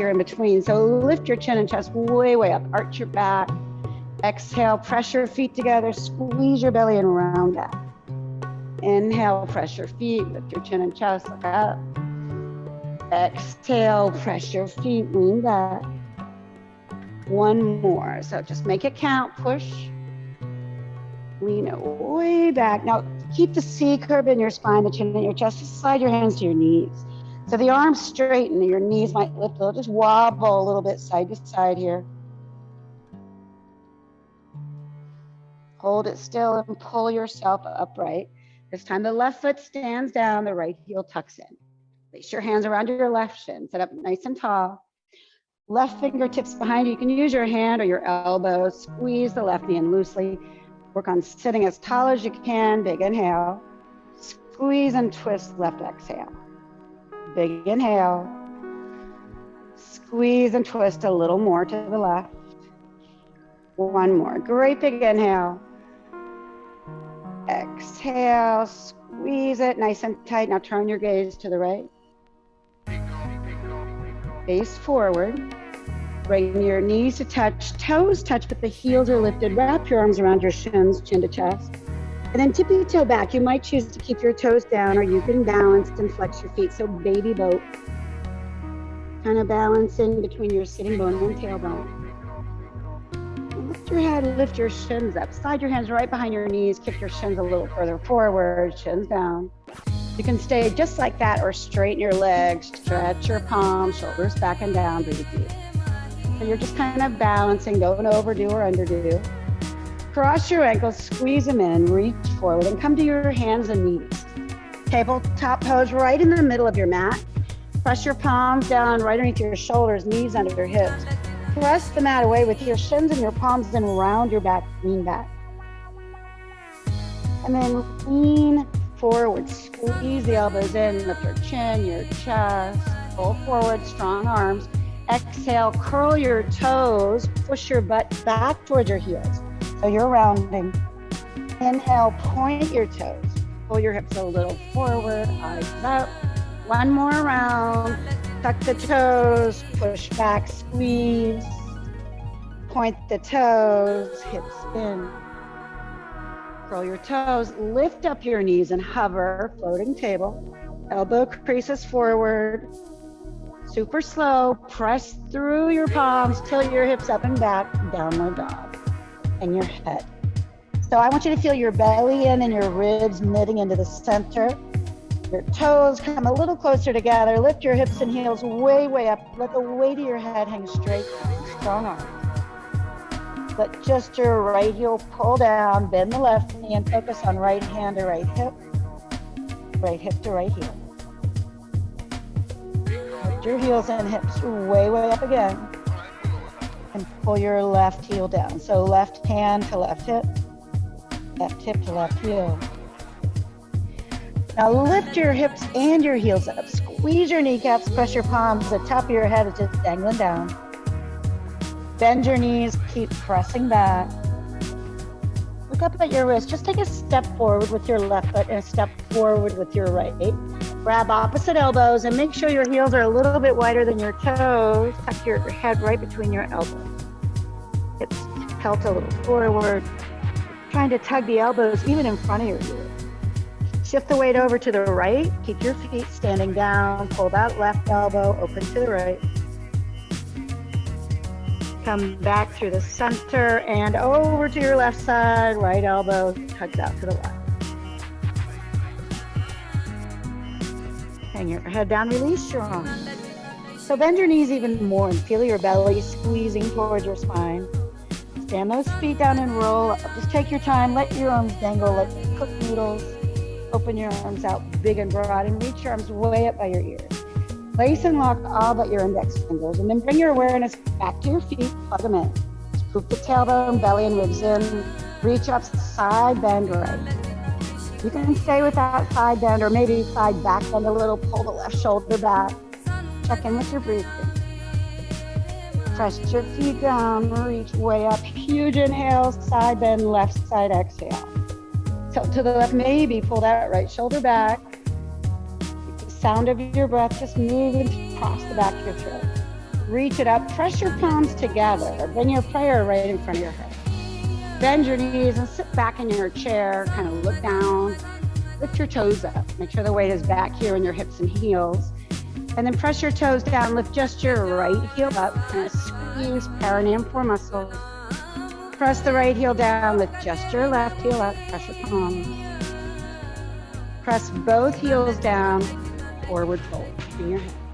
here in between. So lift your chin and chest way, way up. Arch your back. Exhale, press your feet together. Squeeze your belly and round back. Inhale, press your feet. Lift your chin and chest. Look up. Exhale, press your feet. Lean back. One more. So just make it count. Push. Lean it way back. Now keep the C curve in your spine, the chin in your chest. Just slide your hands to your knees. So the arms straighten, your knees might lift a little. Just wobble a little bit side to side here. Hold it still and pull yourself upright. This time the left foot stands down, the right heel tucks in. Place your hands around your left shin. Sit up nice and tall. Left fingertips behind you. You can use your hand or your elbow. Squeeze the left knee in loosely. Work on sitting as tall as you can. Big inhale. Squeeze and twist, left exhale. Big inhale. Squeeze and twist a little more to the left. One more. Great big inhale. Exhale. Squeeze it nice and tight. Now turn your gaze to the right. Face forward. Bring your knees to touch, toes touch, but the heels are lifted. Wrap your arms around your shins, chin to chest. And then tip your toe back. You might choose to keep your toes down, or you can balance and flex your feet. So baby boat. Kind of balancing between your sitting bone and tailbone. Lift your head, lift your shins up. Slide your hands right behind your knees. Kick your shins a little further forward, shins down. You can stay just like that or straighten your legs, stretch your palms, shoulders back and down, breathe deep. So you're just kind of balancing, don't overdo or underdo. Cross your ankles, squeeze them in, reach forward and come to your hands and knees. Tabletop pose right in the middle of your mat. Press your palms down right underneath your shoulders, knees under your hips. Press the mat away with your shins and your palms and round your back, lean back. And then lean forward, squeeze the elbows in, lift your chin, your chest, pull forward, strong arms. Exhale, curl your toes, push your butt back towards your heels. So you're rounding. Inhale, point your toes. Pull your hips a little forward, eyes up. One more round. Tuck the toes, push back, squeeze. Point the toes, hips in. Curl your toes, lift up your knees and hover, floating table. Elbow creases forward. Super slow, press through your palms, tilt your hips up and back, downward dog, and your head. So I want you to feel your belly in and your ribs knitting into the center. Your toes come a little closer together. Lift your hips and heels way, way up. Let the weight of your head hang straight, strong arms. Let just your right heel pull down, bend the left knee and focus on right hand to right hip to right heel. Your heels and hips way, way up again. And pull your left heel down. So left hand to left hip to left heel. Now lift your hips and your heels up. Squeeze your kneecaps, press your palms. The top of your head is just dangling down. Bend your knees, keep pressing back. Look up at your wrist. Just take a step forward with your left foot and a step forward with your right. Grab opposite elbows and make sure your heels are a little bit wider than your toes. Tuck your head right between your elbows. Hips pelt a little forward. Trying to tug the elbows even in front of your ears. Shift the weight over to the right. Keep your feet standing down. Pull that left elbow open to the right. Come back through the center and over to your left side. Right elbow tugs out to the left. Hang your head down, release your arms. So bend your knees even more and feel your belly squeezing towards your spine. Stand those feet down and roll up. Just take your time, let your arms dangle like cooked noodles. Open your arms out big and broad and reach your arms way up by your ears. Place and lock all but your index fingers and then bring your awareness back to your feet, plug them in. Scoop the tailbone, belly and ribs in. Reach up, side bend right. You can stay with that side bend or maybe side back bend a little, pull the left shoulder back. Check in with your breathing. Press your feet down, reach way up. Huge inhale, side bend, left side exhale. Tilt to the left, maybe pull that right shoulder back. The sound of your breath just moving across the back of your throat. Reach it up, press your palms together, bring your prayer right in front of your head. Bend your knees and sit back in your chair, kind of look down, lift your toes up. Make sure the weight is back here in your hips and heels. And then press your toes down, lift just your right heel up, kind of squeeze perineum core muscles. Press the right heel down, lift just your left heel up, press your palms. Press both heels down, forward fold in your head.